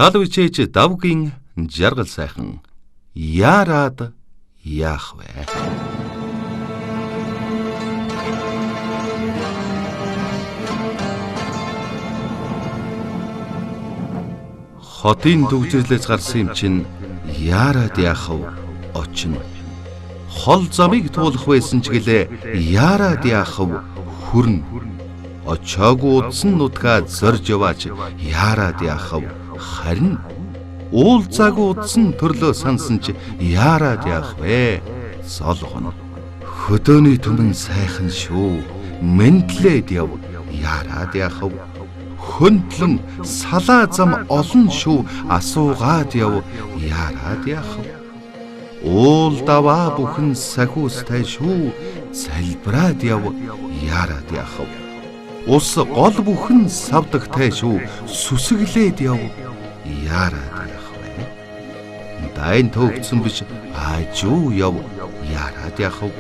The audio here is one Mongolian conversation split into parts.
Тал бичээж давгийн жаргал сайхан яарад яах вэ? Хотын төвжирлээс гарсан юм чинь яарад яах вэ? Очно. Хол замыг туулах байсан ч гэлээ яарад яах вэ? Хүрнэ. Очоогүй удсан нутгаа зорж яваач яарад яах вэ? Харин уулзаагүй удсан төрлөө сансан ч яарад яах вэ? Солгоно. Хөдөөний түмэн сайхан шүү. Мэндлээд яв яарад яах вэ? Хөндлөн салаа зам олон шүү. Асуугаад яв яарад яах вэ? Уул даваа бүхэн сахиустай шүү. Залбираад яв яарад яах вэ? Ус гол бүхэн савдагтай шүү. Сүсгэлээд яв яарад яах вэ? Дайн төгцсөн биш аажуу яв яарад яах вэ?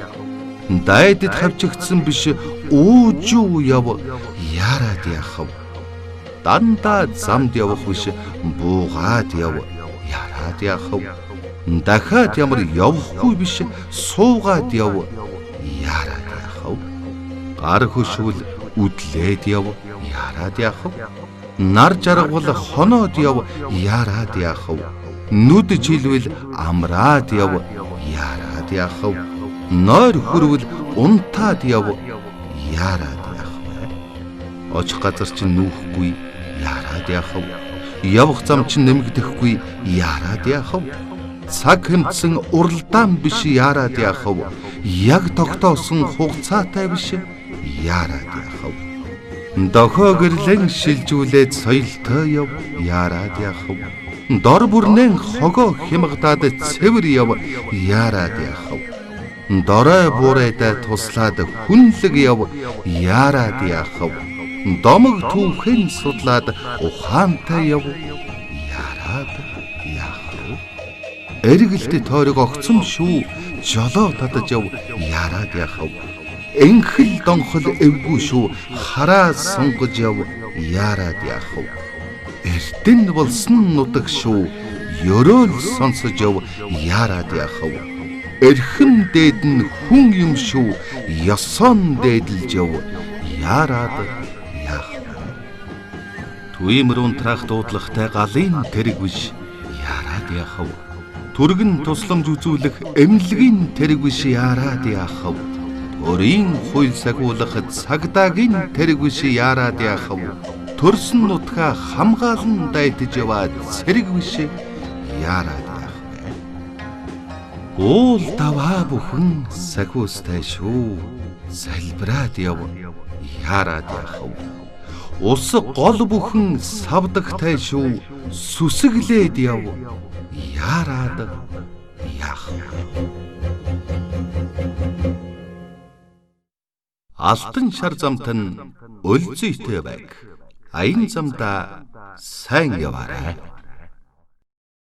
Дайдад хавчигдсан биш уужуу яв яарад яах вэ? Дандаа замд явах биш буугаад яв яарад яах вэ? Дахиад ямар явахгүй биш суугаад яв яарад яах вэ? Гар хөшвөл үдлээд яв яарад яах вэ? Нар жаргал хоноод яв яарад яах вэ? Нүд жилвэл амраад яв яарад яах вэ? Нойр хүрвэл унтаад яв яарад яах вэ? Очих газар чинь нүүхгүй яарад яах вэ? Явах зам чинь нэмэгдэхгүй яарад яах вэ? Цаг хэмтсэн уралдаан биш яарад яах вэ? Яг тогтоосон хугацаатай биш яарад яах вэ? Дохоо гэрлэн шилжүүлээд соёлтой яв яарад яах вэ? Дор бүрнэн хогоо хямгадаад цэвэр яв яарад яах вэ? Дорой буурайдаа туслаад хүнлэг яв яарад яах вэ? Домог түүхэн судлаад ухаантай яв яарад яах вэ? Эргэлт тойрог огцом шүү. Жолоо татаж яв яарад яах вэ? Энхэл донхол эвгүй шүү. Хараа сунгаж яв яарад яах вэ? Эрдэн болсон нутаг шүү. Ёроол сонсож яв яарад яах вэ? Эрхэм дээд нь хүн юм шүү. Ёсон дээдэлж яв яарад яах вэ? Түимэр унтраах дуудлагатай галын тэрэг биш яарад яах вэ? Түргэн тусламж үзүүлэх эмнэлгийн тэрэг биш яарад яах вэ? Өрийн хууль сахиулах цагдаагийн тэрэг биш яарад яах вэ? Төрсөн нутгаа хамгаалан дайтаж яваад цэрэг биш яарад яах вэ? Уул даваа бүхэн сахиустай шүү. Залбираад яв яарад яах вэ? Ус гол бүхэн савдагтай шүү. Сүсгэлээд яв яарад яах вэ? Алтан шар замтан өлзөйтэй байг. Аян замдаа сайн яваарай.